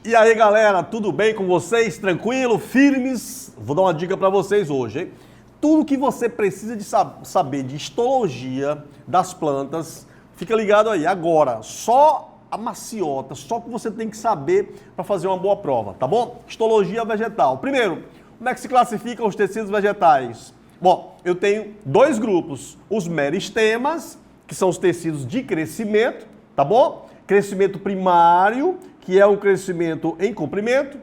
E aí, galera, tudo bem com vocês? Tranquilo? Firmes? Vou dar uma dica para vocês hoje, hein? Tudo que você precisa de saber de histologia das plantas, fica ligado aí. Agora, só a maciota, só que você tem que saber para fazer uma boa prova, tá bom? Histologia vegetal. Primeiro, como é que se classificam os tecidos vegetais? Bom, eu tenho dois grupos, os meristemas, que são os tecidos de crescimento, tá bom? Crescimento primário, que é o crescimento em comprimento,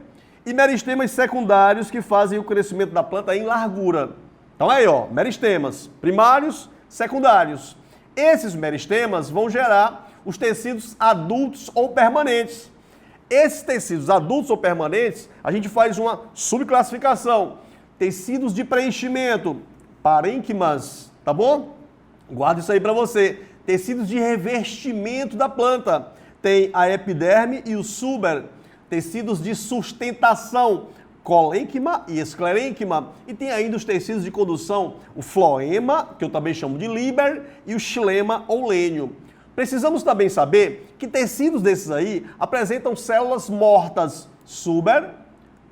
e meristemas secundários, que fazem o crescimento da planta em largura. Então aí, ó, meristemas primários, secundários. Esses meristemas vão gerar os tecidos adultos ou permanentes. Esses tecidos adultos ou permanentes, a gente faz uma subclassificação. Tecidos de preenchimento, parênquimas, tá bom? Guarda isso aí para você. Tecidos de revestimento da planta. Tem a epiderme e o suber. Tecidos de sustentação, colênquima e esclerênquima. E tem ainda os tecidos de condução, o floema, que eu também chamo de liber, e o xilema ou lênio. Precisamos também saber que tecidos desses aí apresentam células mortas, suber,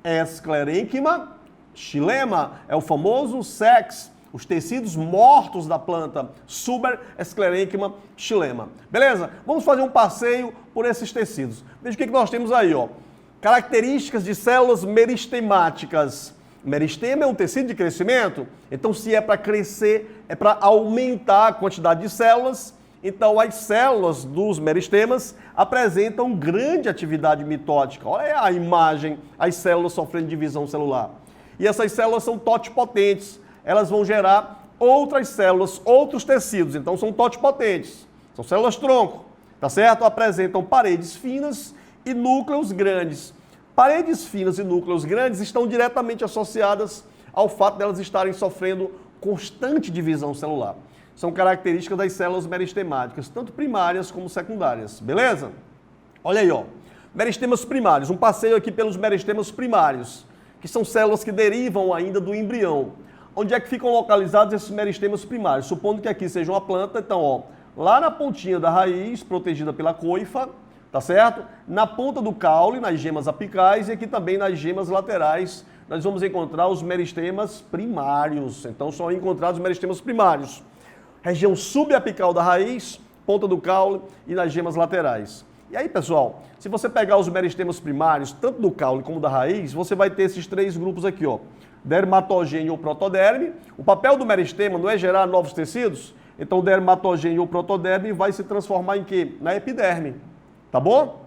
esclerênquima, xilema, é o famoso sex, os tecidos mortos da planta, suber, esclerênquima, xilema. Beleza? Vamos fazer um passeio por esses tecidos. Veja o que nós temos aí, ó. Características de células meristemáticas. Meristema é um tecido de crescimento, então se é para crescer, é para aumentar a quantidade de células, então as células dos meristemas apresentam grande atividade mitótica. Olha a imagem, as células sofrendo divisão celular. E essas células são totipotentes, elas vão gerar outras células, outros tecidos, então são totipotentes, são células tronco, tá certo? Apresentam paredes finas e núcleos grandes. Paredes finas e núcleos grandes estão diretamente associadas ao fato de elas estarem sofrendo constante divisão celular. São características das células meristemáticas, tanto primárias como secundárias, beleza? Olha aí, ó, meristemas primários, um passeio aqui pelos meristemas primários, que são células que derivam ainda do embrião. Onde é que ficam localizados esses meristemas primários? Supondo que aqui seja uma planta, então, ó, lá na pontinha da raiz, protegida pela coifa, tá certo? Na ponta do caule, nas gemas apicais, e aqui também nas gemas laterais, nós vamos encontrar os meristemas primários. Então, só encontrar os meristemas primários. Região subapical da raiz, ponta do caule e nas gemas laterais. E aí, pessoal, se você pegar os meristemas primários, tanto do caule como da raiz, você vai ter esses três grupos aqui, ó. Dermatogênio ou protoderme. O papel do meristema não é gerar novos tecidos? Então, o dermatogênio ou protoderme vai se transformar em quê? Na epiderme. Tá bom?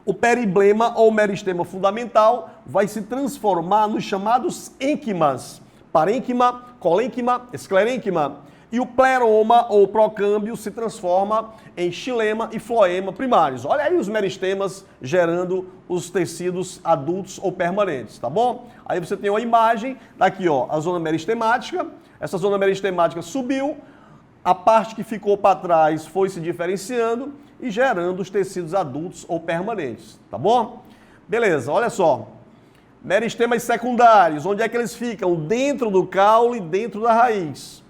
O periblema ou meristema fundamental vai se transformar nos chamados ênquimas. Parênquima, colênquima, esclerênquima. E o pleroma ou procâmbio se transforma em xilema e floema primários. Olha aí os meristemas gerando os tecidos adultos ou permanentes, tá bom? Aí você tem uma imagem, daqui ó, a zona meristemática, essa zona meristemática subiu, a parte que ficou para trás foi se diferenciando e gerando os tecidos adultos ou permanentes, tá bom? Beleza, olha só. Meristemas secundários, onde é que eles ficam? Dentro do caule, dentro da raiz.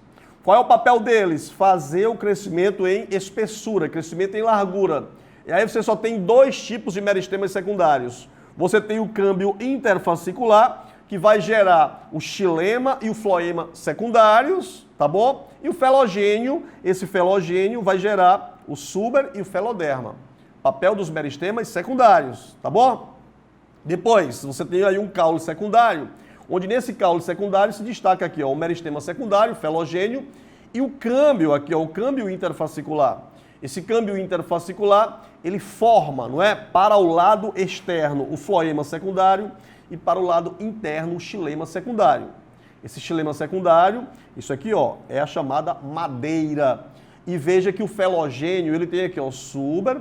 Qual é o papel deles? Fazer o crescimento em espessura, crescimento em largura. E aí você só tem dois tipos de meristemas secundários. Você tem o câmbio interfascicular, que vai gerar o xilema e o floema secundários, tá bom? E o felogênio, esse felogênio vai gerar o suber e o feloderma. Papel dos meristemas secundários, tá bom? Depois, você tem aí um caule secundário, onde nesse caule secundário se destaca aqui ó, o meristema secundário, o felogênio, e o câmbio aqui, ó, o câmbio interfascicular. Esse câmbio interfascicular, ele forma, não é, para o lado externo o floema secundário e para o lado interno o xilema secundário. Esse xilema secundário, isso aqui ó, é a chamada madeira. E veja que o felogênio, ele tem aqui ó, suber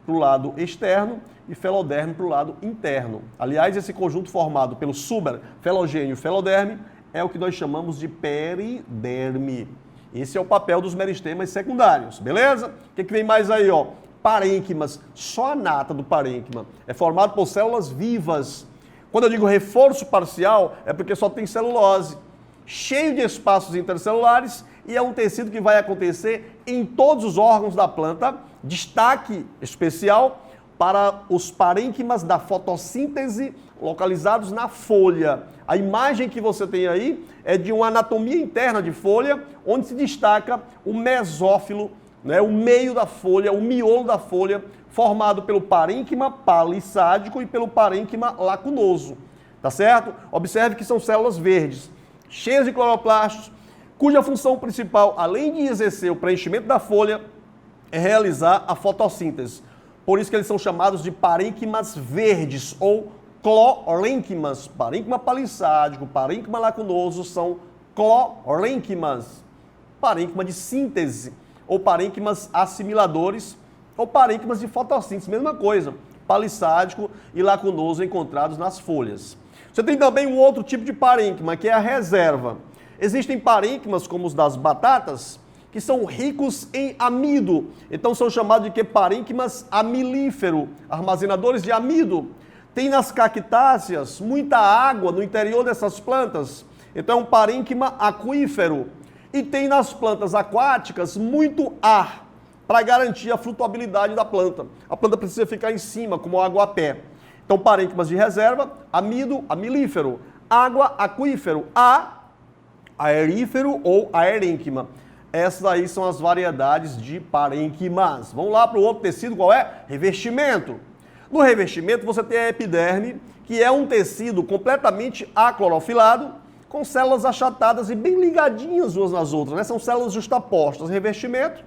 para o lado externo e feloderme para o lado interno. Aliás, esse conjunto formado pelo suber, felogênio e feloderme é o que nós chamamos de periderme. Esse é o papel dos meristemas secundários, beleza? O que vem mais aí, ó? Parênquimas. Só a nata do parênquima é formado por células vivas. Quando eu digo reforço parcial, é porque só tem celulose, cheio de espaços intercelulares, e é um tecido que vai acontecer em todos os órgãos da planta. Destaque especial para os parênquimas da fotossíntese localizados na folha. A imagem que você tem aí é de uma anatomia interna de folha, onde se destaca o mesófilo, né, o meio da folha, o miolo da folha, formado pelo parênquima palissádico e pelo parênquima lacunoso. Tá certo? Observe que são células verdes, cheias de cloroplastos, cuja função principal, além de exercer o preenchimento da folha, é realizar a fotossíntese. Por isso que eles são chamados de parênquimas verdes ou clorênquimas. Parênquima palissádico, parênquima lacunoso são clorênquimas. Parênquima de síntese, ou parênquimas assimiladores, ou parênquimas de fotossíntese, mesma coisa. Palissádico e lacunoso encontrados nas folhas. Você tem também um outro tipo de parênquima, que é a reserva. Existem parênquimas, como os das batatas, que são ricos em amido. Então são chamados de que? Parênquimas amilífero, armazenadores de amido. Tem nas cactáceas muita água no interior dessas plantas. Então é um parênquima aquífero. E tem nas plantas aquáticas muito ar, para garantir a flutuabilidade da planta. A planta precisa ficar em cima, como o aguapé. Então, parênquimas de reserva, amido, amilífero, água, aquífero, aerífero ou aerênquima. Essas aí são as variedades de parênquimas. Vamos lá para o outro tecido, qual é? Revestimento. No revestimento você tem a epiderme, que é um tecido completamente aclorofilado, com células achatadas e bem ligadinhas umas nas outras, né? São células justapostas. Revestimento.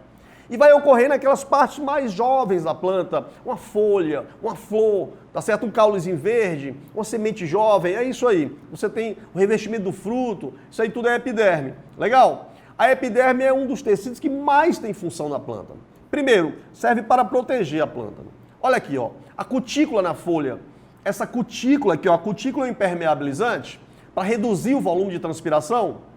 E vai ocorrer naquelas partes mais jovens da planta, uma folha, uma flor, tá certo? Um caulezinho verde, uma semente jovem, é isso aí. Você tem o revestimento do fruto, isso aí tudo é epiderme. Legal? A epiderme é um dos tecidos que mais tem função na planta. Primeiro, serve para proteger a planta. Olha aqui, ó, a cutícula na folha. Essa cutícula aqui, ó, a cutícula impermeabilizante, para reduzir o volume de transpiração.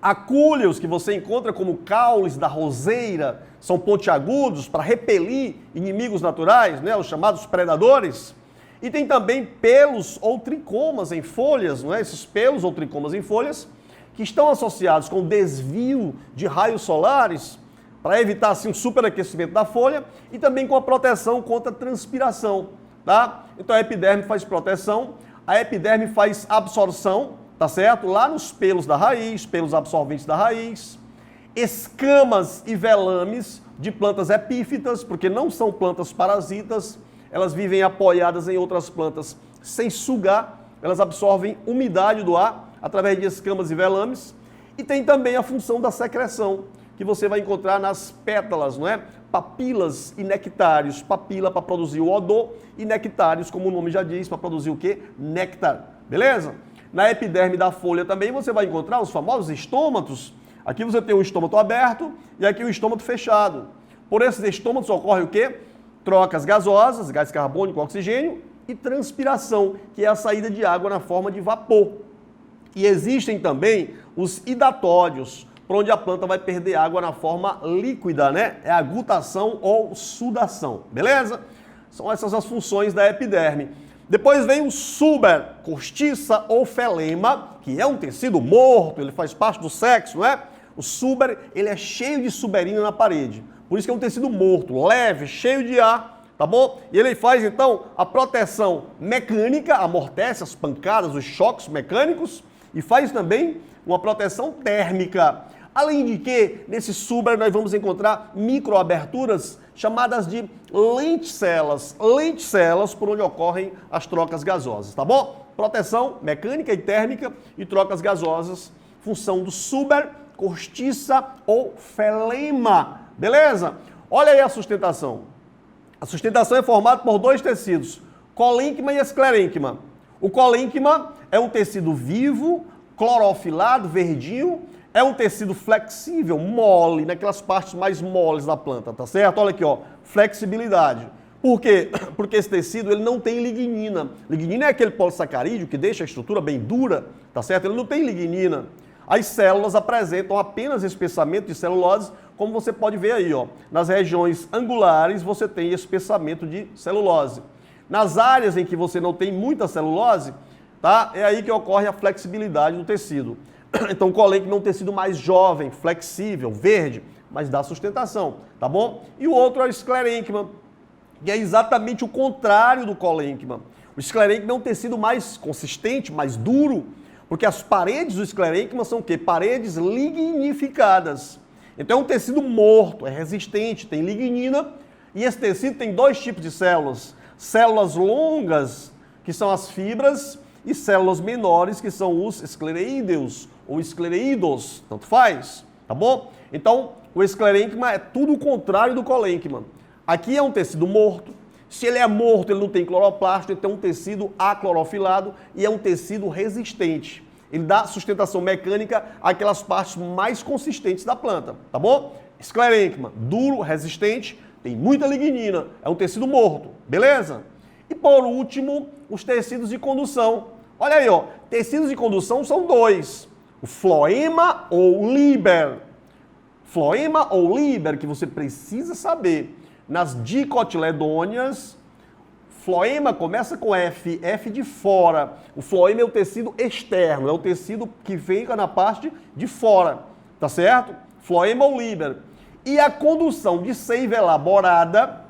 Acúleos, que você encontra como caules da roseira, são pontiagudos para repelir inimigos naturais, né, os chamados predadores. E tem também pelos ou tricomas em folhas, não é? Esses pelos ou tricomas em folhas, que estão associados com desvio de raios solares, para evitar assim um superaquecimento da folha, e também com a proteção contra a transpiração, tá? Então a epiderme faz proteção, a epiderme faz absorção, tá certo? Lá nos pelos da raiz, pelos absorventes da raiz, escamas e velames de plantas epífitas, porque não são plantas parasitas, elas vivem apoiadas em outras plantas sem sugar, elas absorvem umidade do ar através de escamas e velames, e tem também a função da secreção, que você vai encontrar nas pétalas, não é? Papilas e nectários. Papila para produzir o odor e nectários, como o nome já diz, para produzir o quê? Néctar. Beleza? Na epiderme da folha também você vai encontrar os famosos estômatos. Aqui você tem o estômato aberto e aqui o estômato fechado. Por esses estômatos ocorre o quê? Trocas gasosas, gás carbônico, oxigênio e transpiração, que é a saída de água na forma de vapor. E existem também os hidatódios, por onde a planta vai perder água na forma líquida, né? É a gutação ou sudação, beleza? São essas as funções da epiderme. Depois vem o súber, cortiça ou felema, que é um tecido morto, ele faz parte do sexo, não é? O súber, ele é cheio de suberina na parede. Por isso que é um tecido morto, leve, cheio de ar, tá bom? E ele faz, então, a proteção mecânica, amortece as pancadas, os choques mecânicos, e faz também uma proteção térmica. Além de que, nesse súber nós vamos encontrar microaberturas chamadas de lenticelas. Lenticelas por onde ocorrem as trocas gasosas, tá bom? Proteção mecânica e térmica e trocas gasosas, função do súber, cortiça ou felema, beleza? Olha aí a sustentação. A sustentação é formada por dois tecidos, colênquima e esclerênquima. O colênquima é um tecido vivo, clorofilado, verdinho. É um tecido flexível, mole, naquelas partes mais moles da planta, tá certo? Olha aqui, ó, flexibilidade. Por quê? Porque esse tecido ele não tem lignina. Lignina é aquele polissacarídeo que deixa a estrutura bem dura, tá certo? Ele não tem lignina. As células apresentam apenas espessamento de celulose, como você pode ver aí, ó. Nas regiões angulares você tem espessamento de celulose. Nas áreas em que você não tem muita celulose, tá? É aí que ocorre a flexibilidade do tecido. Então o colênquima é um tecido mais jovem, flexível, verde, mas dá sustentação, tá bom? E o outro é o esclerênquima, que é exatamente o contrário do colênquima. O esclerênquima é um tecido mais consistente, mais duro, porque as paredes do esclerênquima são o quê? Paredes lignificadas. Então é um tecido morto, é resistente, tem lignina, e esse tecido tem dois tipos de células. Células longas, que são as fibras, e células menores, que são os esclereídeos, ou esclereídos, tanto faz, tá bom? Então, o esclerênquima é tudo o contrário do colênquima. Aqui é um tecido morto. Se ele é morto, ele não tem cloroplasto, então é um tecido aclorofilado e é um tecido resistente. Ele dá sustentação mecânica àquelas partes mais consistentes da planta, tá bom? Esclerênquima, duro, resistente, tem muita lignina, é um tecido morto, beleza? E por último, os tecidos de condução. Olha aí, ó, tecidos de condução são dois, o floema ou liber. Floema ou liber, que você precisa saber. Nas dicotiledôneas, floema começa com F, F de fora. O floema é o tecido externo, é o tecido que fica na parte de fora, tá certo? Floema ou liber. E a condução de seiva elaborada,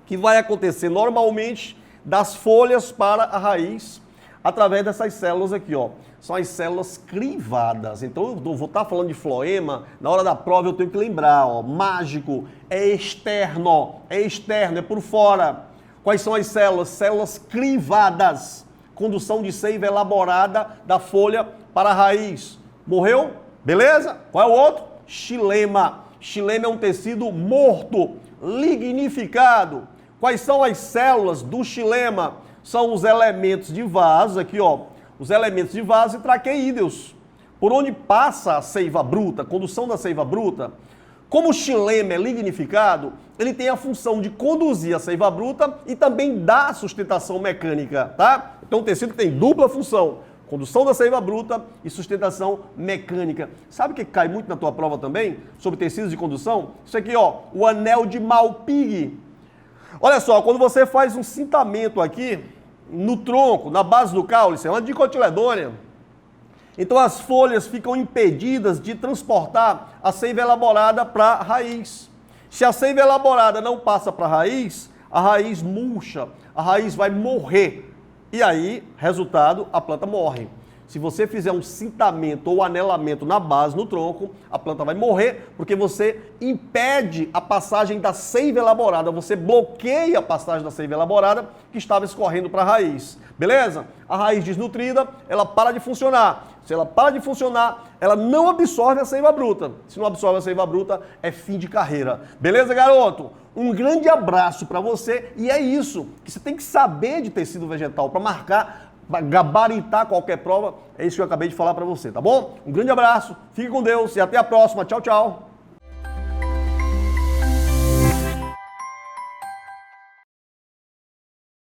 que vai acontecer normalmente das folhas para a raiz, através dessas células aqui, ó. São as células crivadas. Então, eu vou estar falando de floema, na hora da prova eu tenho que lembrar, ó, mágico, é externo, é por fora. Quais são as células? Células crivadas. Condução de seiva elaborada da folha para a raiz. Morreu? Beleza? Qual é o outro? Xilema. Xilema é um tecido morto, lignificado. Quais são as células do xilema? São os elementos de vaso, aqui ó, os elementos de vaso e traqueídeos. Por onde passa a seiva bruta, a condução da seiva bruta. Como o xilema é lignificado, ele tem a função de conduzir a seiva bruta e também dar sustentação mecânica, tá? Então o tecido tem dupla função, condução da seiva bruta e sustentação mecânica. Sabe o que cai muito na tua prova também, sobre tecidos de condução? Isso aqui ó, o anel de Malpighi. Olha só, quando você faz um cintamento aqui, no tronco, na base do caule, isso é uma dicotiledônea. Então as folhas ficam impedidas de transportar a seiva elaborada para a raiz. Se a seiva elaborada não passa para a raiz murcha, a raiz vai morrer. E aí, resultado, a planta morre. Se você fizer um cintamento ou anelamento na base, no tronco, a planta vai morrer porque você impede a passagem da seiva elaborada, você bloqueia a passagem da seiva elaborada que estava escorrendo para a raiz. Beleza? A raiz desnutrida, ela para de funcionar. Se ela para de funcionar, ela não absorve a seiva bruta. Se não absorve a seiva bruta, é fim de carreira. Beleza, garoto? Um grande abraço para você e é isso que você tem que saber de tecido vegetal para marcar, para gabaritar qualquer prova, é isso que eu acabei de falar para você, tá bom? Um grande abraço, fique com Deus e até a próxima. Tchau, tchau.